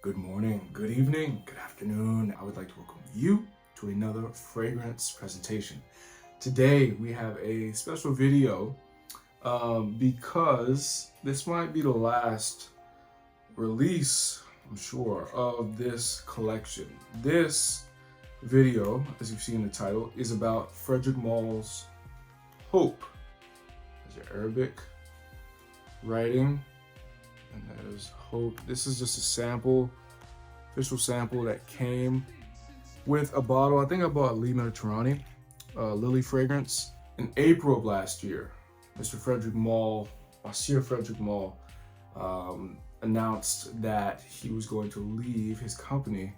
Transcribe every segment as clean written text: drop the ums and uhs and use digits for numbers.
Good morning, good evening, good afternoon. I would like to welcome you to another fragrance presentation. Today we have a special video because this might be the last release, I'm sure, of this collection. This video, as you see in the title, is about Frederic Malle's Hope. There's your Arabic writing. And that is Hope. This is just a sample, official sample that came with a bottle. I think I bought Lee Mediterranean Lily fragrance in April of last year. Mr. Frederic Malle, Monsieur Frederic Malle, announced that he was going to leave his company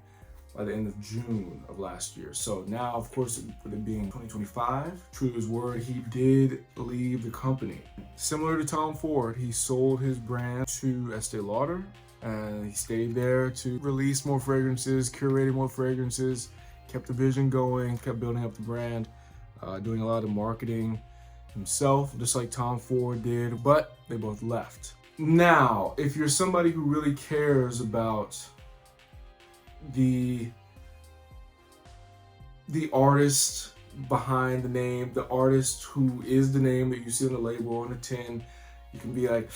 by the end of June of last year. So now, of course, with it being 2025, true to his word, he did leave the company. Similar to Tom Ford, he sold his brand to Estee Lauder, and he stayed there to release more fragrances, curated more fragrances, kept the vision going, kept building up the brand, doing a lot of marketing himself, just like Tom Ford did, but they both left. Now, if you're somebody who really cares about the artist behind the name, the artist who is the name that you see on the label, on the tin, you can be like,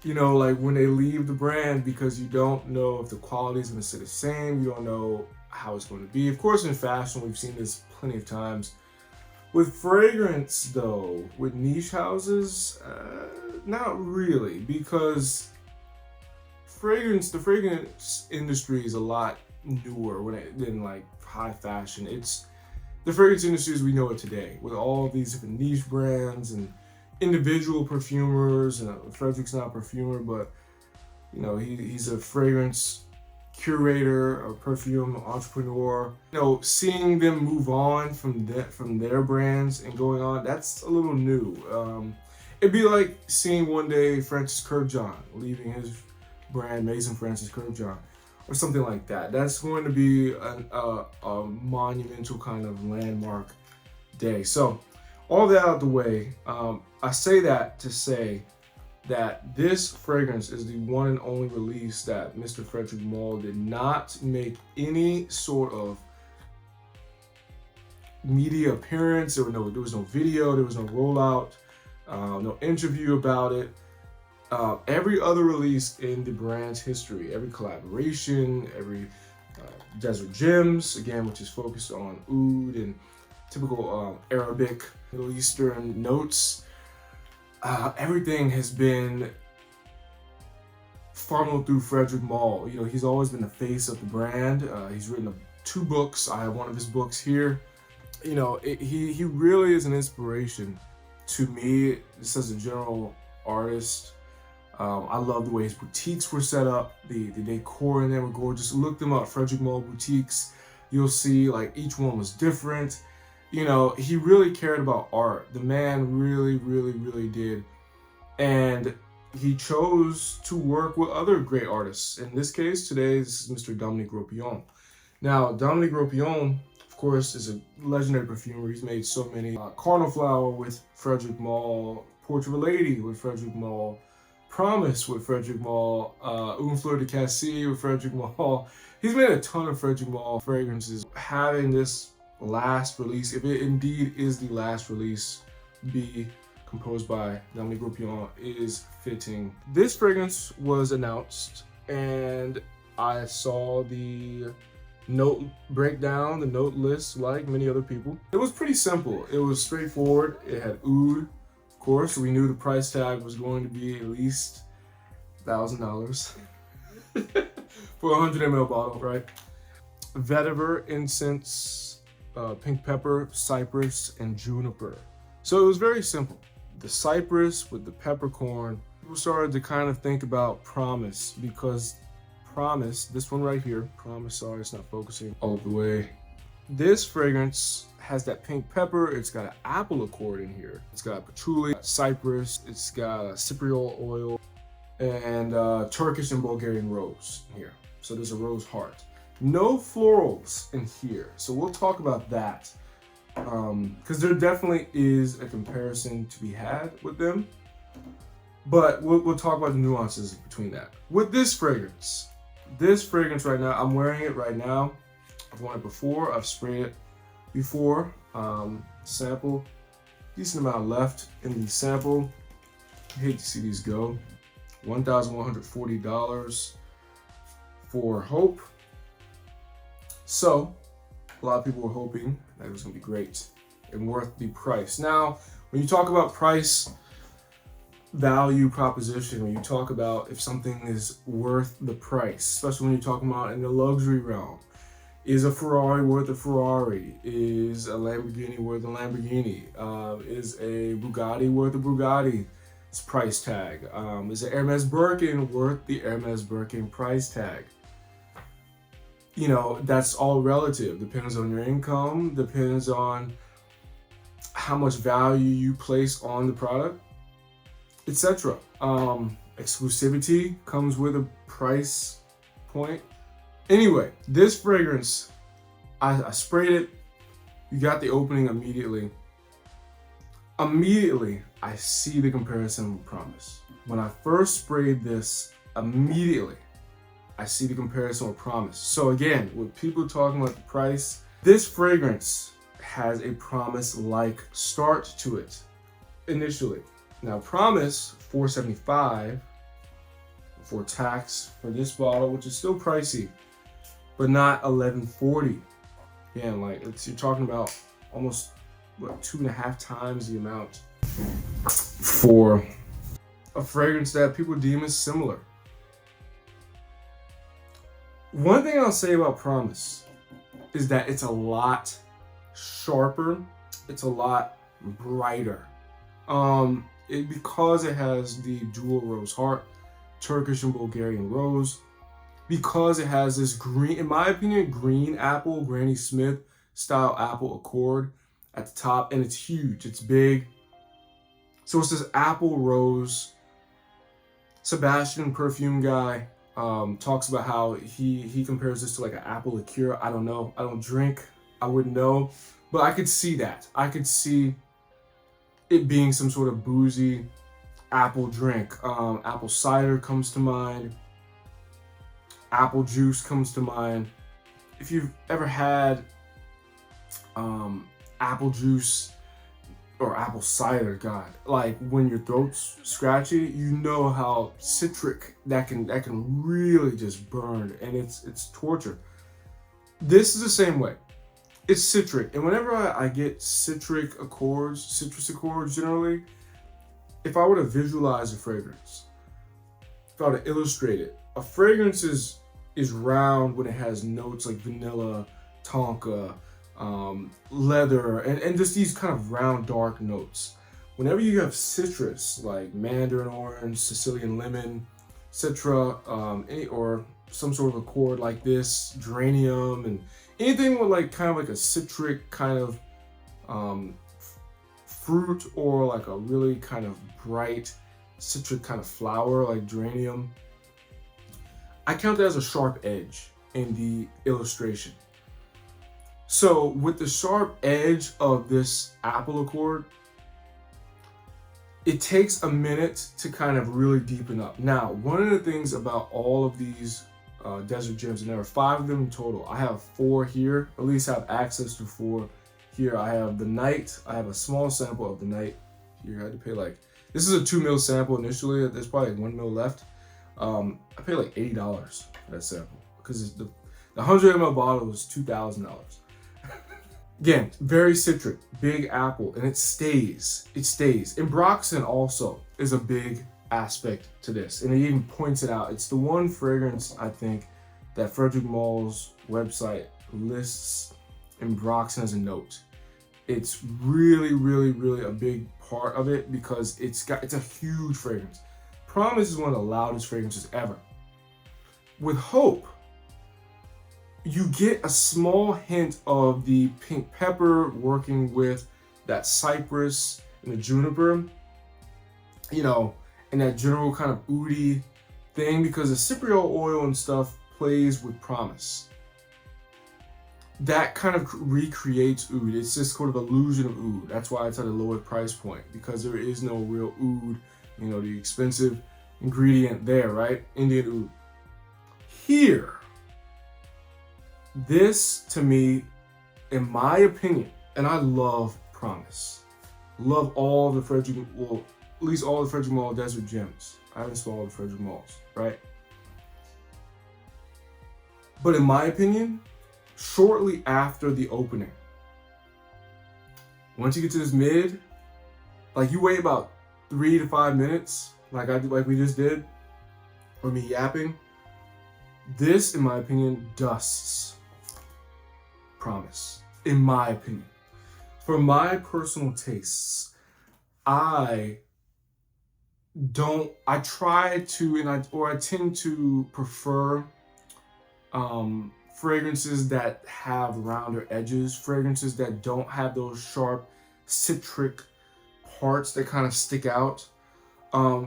you know, like when they leave the brand because you don't know if the quality is going to stay the same, you don't know how it's going to be. Of course, in fashion, we've seen this plenty of times. With fragrance, though, with niche houses, not really, because the fragrance industry is a lot newer than like high fashion. It's the fragrance industry as we know it today, with all these different niche brands and individual perfumers. And Frederic's not a perfumer, but you know, he's a fragrance curator, a perfume entrepreneur. You know, seeing them move on from their brands and going on, that's a little new. It'd be like seeing one day Francis Kurkdjian leaving his brand Maison Francis Kurkdjian, or something like that. That's going to be a monumental kind of landmark day. So all that out of the way, I say that to say that this fragrance is the one and only release that Mr. Frederic Malle did not make any sort of media appearance. There was no video, there was no rollout, no interview about it. Every other release in the brand's history, every collaboration, every Desert Gems, again, which is focused on oud and typical Arabic, Middle Eastern notes, everything has been funneled through Frederic Malle. You know, he's always been the face of the brand. He's written 2 books. I have one of his books here. You know, he really is an inspiration to me, just as a general artist. I love the way his boutiques were set up. The decor in there were gorgeous. Look them up, Frederic Malle boutiques. You'll see like each one was different. You know, he really cared about art. The man really, really, really did. And he chose to work with other great artists. In this case, today, this is Mr. Dominique Ropillon. Now, Dominique Ropillon, of course, is a legendary perfumer. He's made so many. Cardinal Flower with Frederic Malle, Portrait of a Lady with Frederic Malle, Promise with Frederic Malle, Une Fleur de Cassis with Frederic Malle. He's made a ton of Frederic Malle fragrances. Having this last release, if it indeed is the last release, be composed by Dominique Ropillon, is fitting. This fragrance was announced and I saw the note breakdown, the note list, like many other people. It was pretty simple. It was straightforward. It had oud. Of course, we knew the price tag was going to be at least $1,000 for a 100 ml bottle, right? Vetiver, incense, pink pepper, cypress, and juniper. So it was very simple. The cypress with the peppercorn, people started to kind of think about Promise, because Promise, this one right here, Promise, sorry, it's not focusing all the way. This fragrance has that pink pepper. It's got an apple accord in here. It's got patchouli, cypress, it's got cypriol oil, and Turkish and Bulgarian rose here. So there's a rose heart. No florals in here. So we'll talk about that. Because there definitely is a comparison to be had with them. But we'll talk about the nuances between that. With this fragrance, This fragrance right now, I'm wearing it right now. I've worn it before. I've sprayed it before. Sample, decent amount left in the sample. I hate to see these go. $1,140 for Hope. So, a lot of people were hoping that it was gonna be great and worth the price. Now, when you talk about price value proposition, when you talk about if something is worth the price, especially when you're talking about in the luxury realm, is a Ferrari worth a Ferrari? Is a Lamborghini worth a Lamborghini? Is a Bugatti worth a Bugatti's price tag? Is an Hermes Birkin worth the Hermes Birkin price tag? You know, that's all relative. Depends on your income, depends on how much value you place on the product, etc. Exclusivity comes with a price point. Anyway, this fragrance, I sprayed it. You got the opening immediately. Immediately, I see the comparison with Promise. When I first sprayed this, immediately, I see the comparison with Promise. So again, with people talking about the price, this fragrance has a Promise-like start to it initially. Now Promise, $475 for tax for this bottle, which is still pricey, but not $1140. Again, like you're talking about almost what, 2.5 times the amount for a fragrance that people deem as similar. One thing I'll say about Promise is that it's a lot sharper, it's a lot brighter. Because it has the dual rose heart, Turkish and Bulgarian rose, because it has this green, in my opinion, green apple, Granny Smith style apple accord at the top, and it's huge, it's big. So it's this apple rose. Sebastian, perfume guy, talks about how he compares this to like an apple liqueur. I don't know, I don't drink, I wouldn't know, but I could see that. I could see it being some sort of boozy apple drink. Apple cider comes to mind. Apple juice comes to mind. If you've ever had apple juice or apple cider, God, like when your throat's scratchy, you know how citric that can really just burn, and it's torture. This is the same way. It's citric, and whenever I get citrus accords generally, if I were to visualize a fragrance, if I were to illustrate it, a fragrance is round when it has notes like vanilla, tonka, leather, and just these kind of round, dark notes. Whenever you have citrus, like mandarin orange, Sicilian lemon, citra, or some sort of accord like this, geranium, and anything with like kind of like a citric kind of fruit, or like a really kind of bright citric kind of flower like geranium, I count that as a sharp edge in the illustration. So with the sharp edge of this apple accord, it takes a minute to kind of really deepen up. Now, one of the things about all of these desert gems, and there are 5 of them in total. I have 4 here, at least have access to 4 here. I have the night, I have a small sample of the night here. I had to pay like, this is a 2 ml sample initially, there's probably like 1 ml left. I paid like $80 for that sample because the 100 ml bottle was $2,000. Again, very citric, big apple, and it stays. And Broxton also is a big aspect to this, and it even points it out. It's the one fragrance, I think, that Frederic Malle's website lists in Broxton as a note. It's really, really, really a big part of it because it's a huge fragrance. Promise is one of the loudest fragrances ever. With Hope, you get a small hint of the pink pepper working with that cypress and the juniper, you know, and that general kind of oudi thing, because the cypriol oil and stuff plays with Promise. That kind of recreates oud. It's this sort of illusion of oud. That's why it's at a lower price point, because there is no real oud, you know, the expensive ingredient there, right? Indian oud. here, this to me, in my opinion, and I love Promise. Love all the Frederic, well, at least all the Frederic Malle Desert Gems. I haven't smelled all the Frederic Malles, right? But in my opinion, shortly after the opening, once you get to this mid, like you wait about 3 to 5 minutes, like we just did, or me yapping. This, in my opinion, dusts Promise. In my opinion, for my personal tastes, I try to, I tend to prefer fragrances that have rounder edges, fragrances that don't have those sharp citric parts that kind of stick out.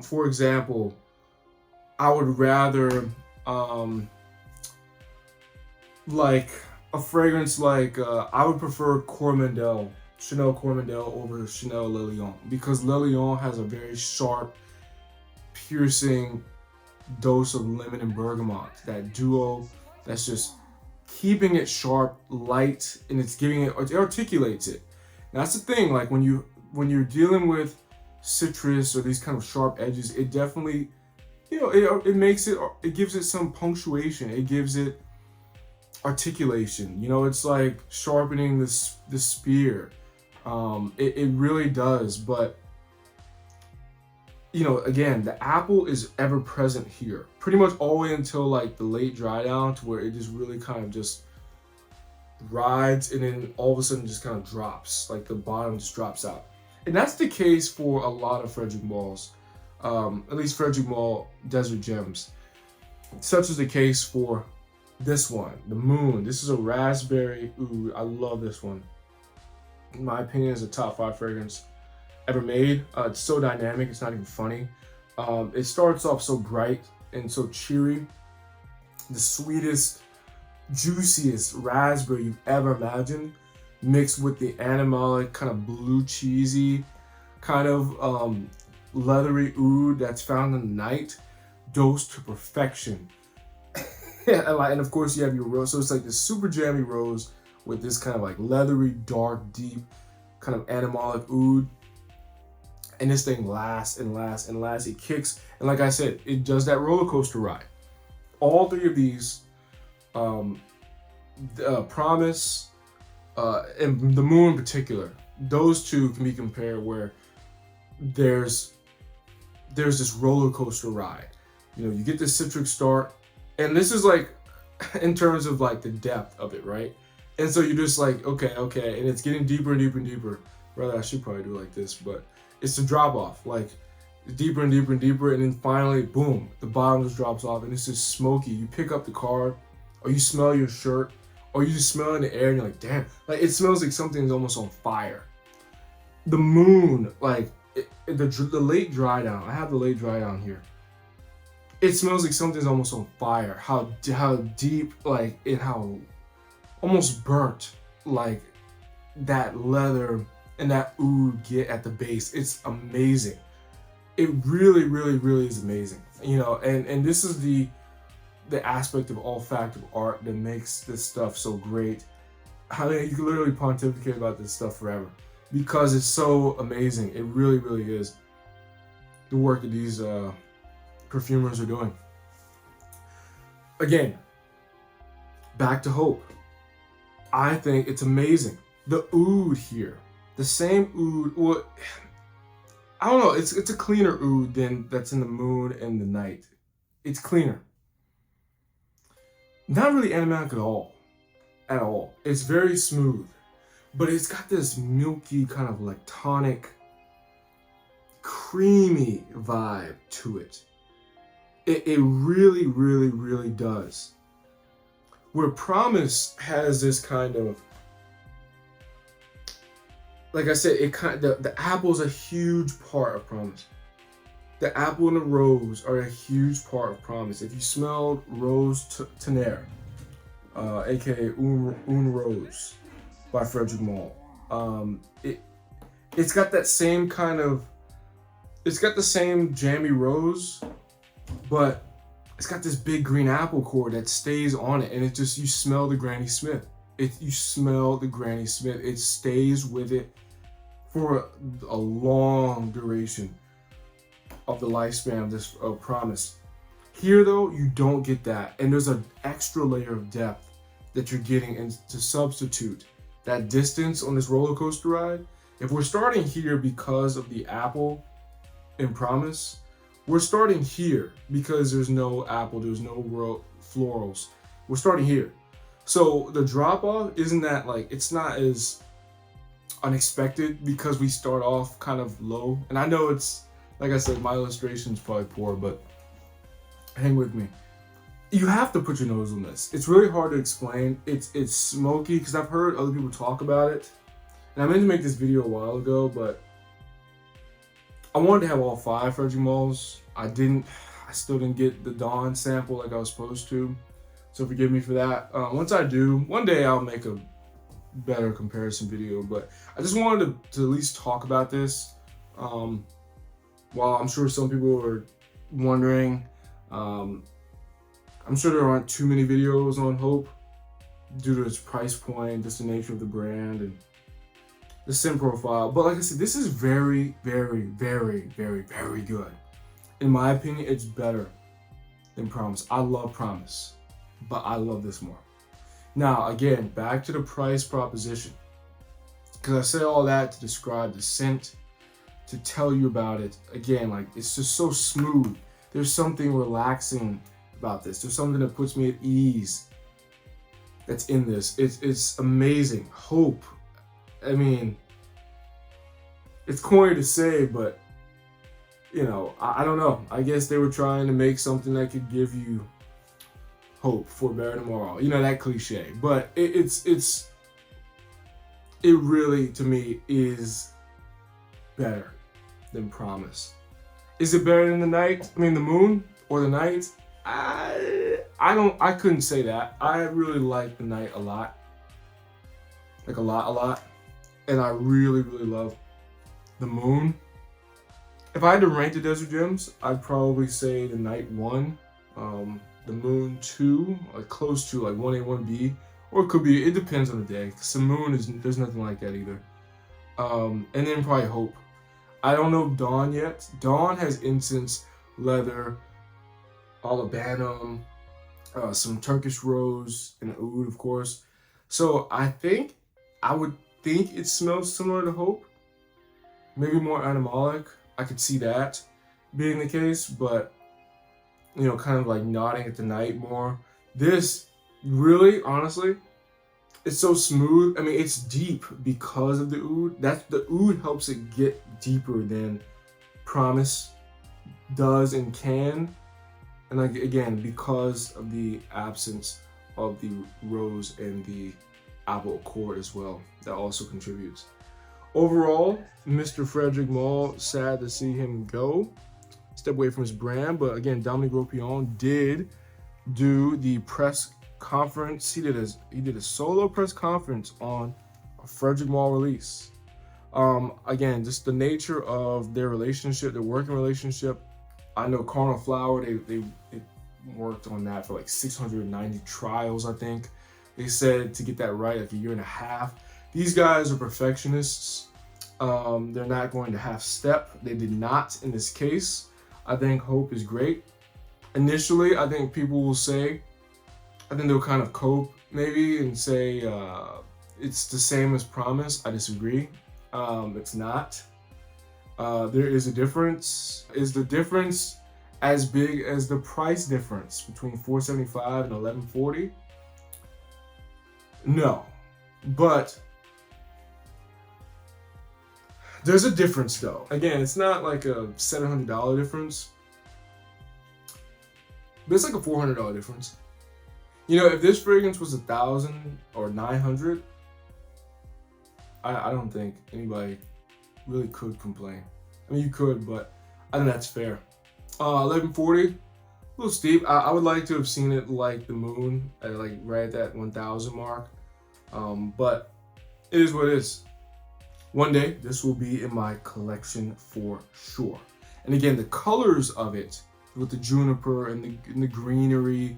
For example, I would rather like a fragrance like I would prefer Chanel Coromandel over Chanel Le Lion, because Le Lion has a very sharp, piercing dose of lemon and bergamot. That duo that's just keeping it sharp, light, and it articulates it. Now, that's the thing, like when you're dealing with citrus or these kind of sharp edges, it definitely, it gives it some punctuation, it gives it articulation. It's like sharpening the spear. It really does. But again, the apple is ever present here, pretty much all the way until like the late dry down, to where it just really kind of just rides, and then all of a sudden just kind of drops, like the bottom just drops out. And that's the case for a lot of Frederic Malles, at least Frederic Malle Desert Gems. Such is the case for this one, the Moon. This is a raspberry oud. I love this one. In my opinion, it's a top 5 fragrance ever made. It's so dynamic, it's not even funny. It starts off so bright and so cheery. The sweetest, juiciest raspberry you've ever imagined, mixed with the animalic, kind of blue cheesy, kind of leathery oud that's found in the night, dosed to perfection. And of course you have your rose, so it's like this super jammy rose with this kind of like leathery, dark, deep, kind of animalic oud. And this thing lasts and lasts and lasts. It kicks, and like I said, it does that roller coaster ride. All 3 of these, Promise, and the Moon in particular, those 2 can be compared where there's this roller coaster ride. You get this citric start, and this is like in terms of like the depth of it, right? And so you're just like, okay, and it's getting deeper and deeper and deeper. Rather, I should probably do it like this, but it's a drop off, like deeper and deeper and deeper, and then finally, boom, the bottom just drops off, and it's just smoky. You pick up the card, or you smell your shirt, or you just smell in the air, and you're like, damn, like it smells like something's almost on fire. The Moon, like the late dry down. I have the late dry down here. It smells like something's almost on fire. How deep, like, and how almost burnt, like that leather and that oud get at the base. It's amazing. It really, really, really is amazing. And this is the aspect of olfactive art that makes this stuff so great. I mean, you can literally pontificate about this stuff forever because it's so amazing. It really, really is the work that these perfumers are doing. Again, back to Hope. I think it's amazing. The oud here, the same oud. Well, I don't know. It's a cleaner oud than that's in the Moon and the Night. It's cleaner. Not really animatic at all. It's very smooth, but it's got this milky kind of lactonic, creamy vibe to it. It really, really, really does. Where Promise has this kind of, like I said, the apple's a huge part of Promise. The apple and the rose are a huge part of Promise. If you smelled Rose Tonnerre, aka Un Rose by Frederic Malle, it's got that same kind of, it's got the same jammy rose, but it's got this big green apple core that stays on it, and it just, you smell the Granny Smith. You smell the Granny Smith. It stays with it for a long duration of the lifespan of this Promise. Here though, you don't get that, and there's an extra layer of depth that you're getting, and to substitute that distance on this roller coaster ride. If we're starting here because of the apple in Promise, we're starting here because there's no apple, there's no florals. We're starting here. So the drop off isn't that, like, it's not as unexpected because we start off kind of low. And I know it's, like I said, my illustration is probably poor, but hang with me. You have to put your nose on this. It's really hard to explain. It's smoky, because I've heard other people talk about it. And I meant to make this video a while ago, but I wanted to have all 5 Frederic Malles. I still didn't get the Dawn sample like I was supposed to. So forgive me for that. Once I do, one day I'll make a better comparison video. But I just wanted to at least talk about this. While I'm sure some people are wondering, I'm sure there aren't too many videos on Hope due to its price point, just the nature of the brand, and the scent profile. But like I said, this is very, very, very, very, very good. In my opinion, it's better than Promise. I love Promise, but I love this more. Now, again, back to the price proposition, because I said all that to describe the scent, to tell you about it. Again, like, it's just so smooth. There's something relaxing about this. There's something that puts me at ease that's in this. It's amazing. Hope. I mean, it's corny to say, but, you know, I don't know. I guess they were trying to make something that could give you hope for a better tomorrow. You know, that cliche. But it really, to me, is better than Promise. Is it better than the night? I mean, the moon or the night? I couldn't say that. I really like the night a lot. Like a lot. And I really, really love the moon. If I had to rank the Desert Gems, I'd probably say the night 1, the moon 2, like close to like 1A, 1B, or it could be, it depends on the day. Cause the moon there's nothing like that either. And then probably Hope. I don't know Dawn yet. Dawn has incense, leather, olibanum, some Turkish rose, and oud, of course. So I would think it smells similar to Hope. Maybe more animalic. I could see that being the case, but, you know, kind of like nodding at the night more. This really, honestly, it's so smooth. I mean, it's deep because of the oud. The oud helps it get deeper than Promise does and can. And like, again, because of the absence of the rose and the apple accord as well, that also contributes. Overall, Mr. Frederic Malle, sad to see him go, step away from his brand. But again, Dominique Ropion did do the press conference. He did a solo press conference on a Frederic Malle release. Again, just the nature of their relationship, their working relationship. I know Carnal Flower, they worked on that for like 690 trials, I think. They said to get that right, like a year and a half. These guys are perfectionists. They're not going to half step. They did not in this case. I think Hope is great. Initially, I think people will say, I think they'll kind of cope maybe and say it's the same as Promise. I disagree. It's not. There is a difference. Is the difference as big as the price difference between $475 and $1140? No, but there's a difference though. Again, it's not like a $700 difference, but it's like a $400 difference. You know, if this fragrance was $1,000 or $900, I don't think anybody really could complain. I mean, you could, but I think that's fair. $1140, a little steep. I would like to have seen it like the moon, at like right at that 1,000 mark. But it is what it is. One day, this will be in my collection for sure. And again, the colors of it with the juniper and the greenery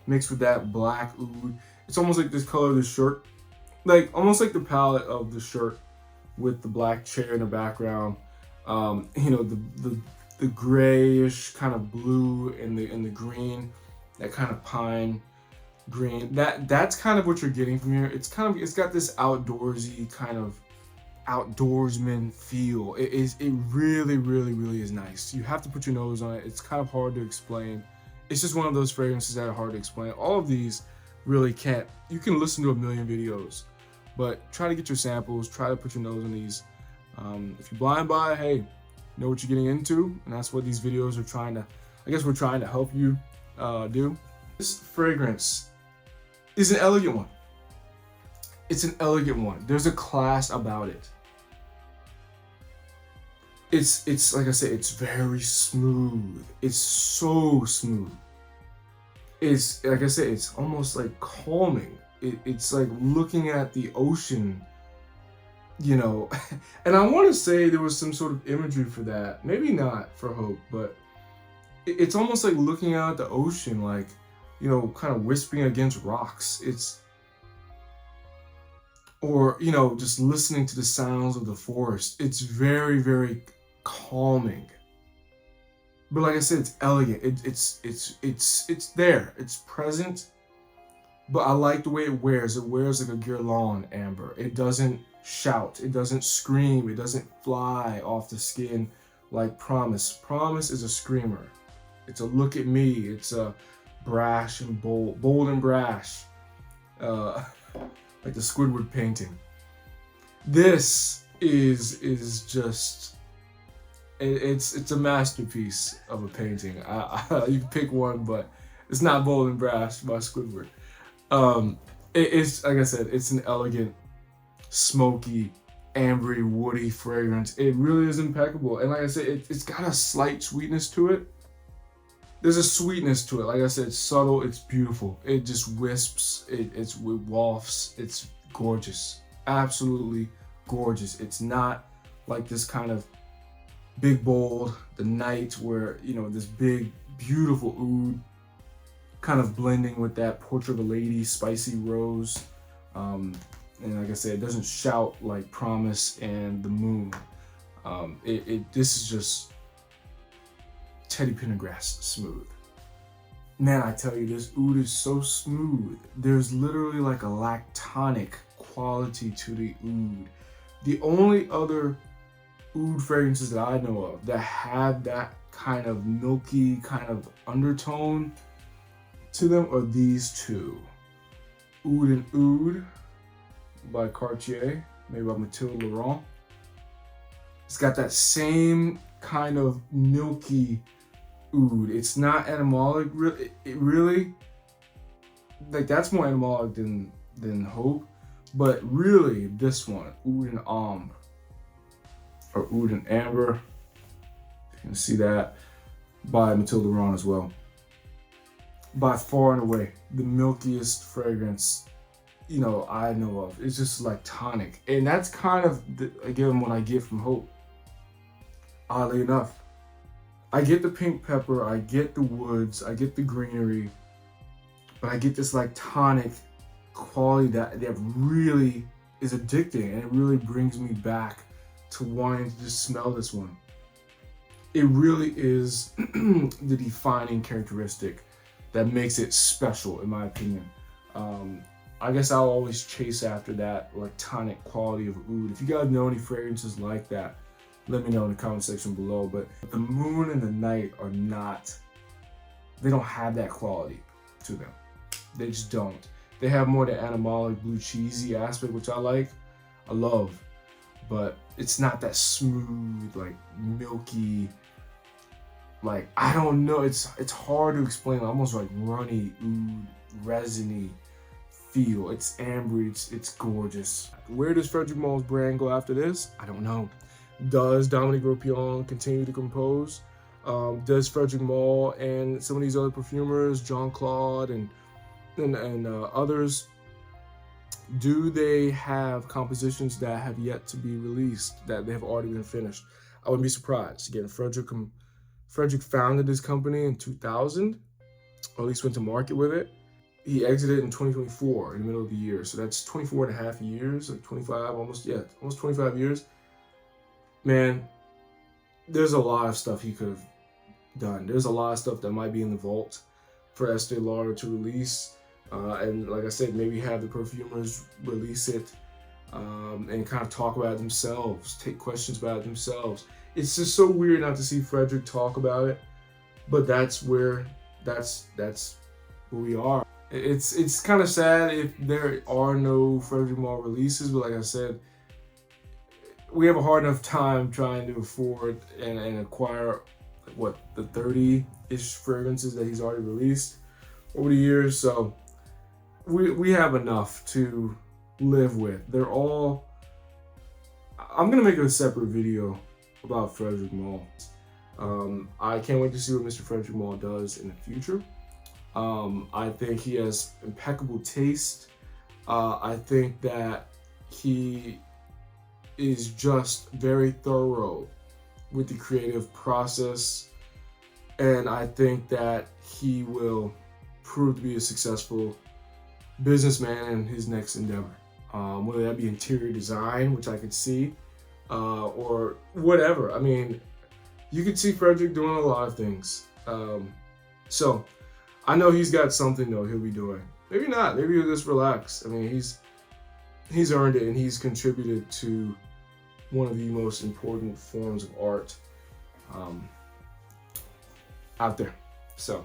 mixed with that black oud. It's almost like this color of the shirt, like almost like the palette of the shirt with the black chair in the background. You know, the grayish kind of blue and the green, that kind of pine green. That's kind of what you're getting from here. It's got this outdoorsy kind of outdoorsman feel. It really, really, really is nice. You have to put your nose on it. It's kind of hard to explain. It's just one of those fragrances that are hard to explain. All of these really can't. You can listen to a million videos, but try to get your samples. Try to put your nose on these. If you're blind by, hey, know what you're getting into, and that's what these videos are trying to. I guess we're trying to help you do. This fragrance is an elegant one. It's an elegant one. There's a class about it. It's like I said, it's very smooth. It's so smooth. It's like I said, it's almost like calming. It's like looking at the ocean, you know. And I want to say there was some sort of imagery for that. Maybe not for Hope, but it's almost like looking out at the ocean, like, you know, kind of whispering against rocks. Or, you know, just listening to the sounds of the forest. It's very, very calming. But like I said, it's elegant. It's there. It's present. But I like the way it wears. It wears like a guirlande amber. It doesn't shout. It doesn't scream. It doesn't fly off the skin like Promise. Promise is a screamer. It's a look at me. It's a brash and bold and brash. Like the Squidward painting. This is just, it's a masterpiece of a painting. You can pick one, but it's not Bold and Brash by Squidward. It's like I said, it's an elegant, smoky, ambery, woody fragrance. It really is impeccable, and like I said, it's got a slight sweetness to it. There's a sweetness to it. Like I said, it's subtle, it's beautiful. It just wisps, it wafts. It's gorgeous, absolutely gorgeous. It's not like this kind of big bold, the night where, you know, this big, beautiful oud kind of blending with that Portrait of a Lady, spicy rose. And like I said, it doesn't shout like Promise and The Moon. This is just Teddy Pendergrass smooth. Man, I tell you, this oud is so smooth. There's literally like a lactonic quality to the oud. The only other oud fragrances that I know of that have that kind of milky kind of undertone to them are these two. Oud and Oud by Cartier, made by Mathilde Laurent. It's got that same kind of milky oud. It's not animalic, really. It really, like, that's more animalic than Hope, but really this one, Oud and Ambre, or Oud and Amber, you can see that, by Mathilde Laurent as well. By far and away the milkiest fragrance, you know, I know of. It's just like tonic, and that's kind of again what I get from Hope. Oddly enough, I get the pink pepper, I get the woods, I get the greenery, but I get this like tonic quality that really is addicting, and it really brings me back to wanting to just smell this one. It really is the defining characteristic that makes it special, in my opinion. I guess I'll always chase after that like tonic quality of oud. If you guys know any fragrances like that, let me know in the comment section below. But the Moon and the Night are not, they don't have that quality to them. They just don't. They have more the animalic, blue cheesy aspect, which I like, I love, but it's not that smooth, like milky, like, I don't know, it's hard to explain, almost like runny, oud, resiny feel. It's ambery, it's gorgeous. Where does Frederic Malle's brand go after this? I don't know. Does Dominique Ropion continue to compose? Does Frederic Malle and some of these other perfumers, Jean-Claude and others, do they have compositions that have yet to be released, that they have already been finished? I wouldn't be surprised. Again, Frederic Frederic founded his company in 2000, or at least went to market with it. He exited in 2024, in the middle of the year. So that's 24 and a half years, like 25, almost 25 years. Man, there's a lot of stuff he could have done. There's a lot of stuff that might be in the vault for Estee Lauder to release. And like I said, maybe have the perfumers release it and kind of talk about it themselves, take questions about it themselves. It's just so weird not to see Frederic talk about it, but that's where we are. It's kind of sad if there are no Frederic Malle releases, but like I said, we have a hard enough time trying to afford and acquire what, the 30-ish fragrances that he's already released over the years. So we have enough to live with. They're all, I'm gonna make a separate video about Frederic Malle. I can't wait to see what Mr. Frederic Malle does in the future. I think he has impeccable taste. I think that he is just very thorough with the creative process, and I think that he will prove to be a successful businessman in his next endeavor, whether that be interior design, which I could see, or whatever. I mean, you could see Frederic doing a lot of things. So I know he's got something though he'll be doing. Maybe not. Maybe he'll just relax. I mean, he's earned it, and he's contributed to one of the most important forms of art out there. So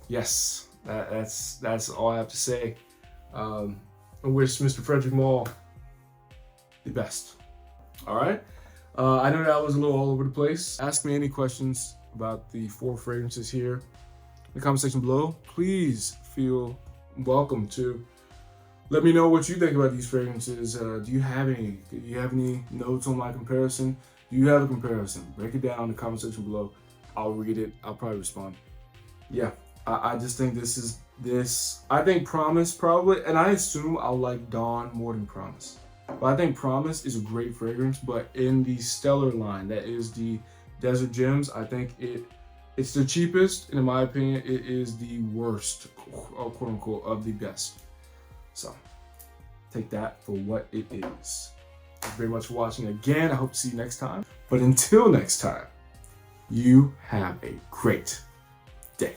yes, that's all I have to say. I wish Mr. Frederic Malle the best. All right. I know that was a little all over the place. Ask me any questions about the 4 fragrances here in the comment section below. Please feel welcome to let me know what you think about these fragrances. Do you have any notes on my comparison? Do you have a comparison? Break it down in the comment section below. I'll read it. I'll probably respond. Yeah, I just think I think Promise probably, and I assume I'll like Dawn more than Promise. But I think Promise is a great fragrance, but in the Stellar line, that is the Desert Gems, I think it's the cheapest, and in my opinion, it is the worst, quote unquote, of the best. So take that for what it is. Thank you very much for watching again. I hope to see you next time. But until next time, you have a great day.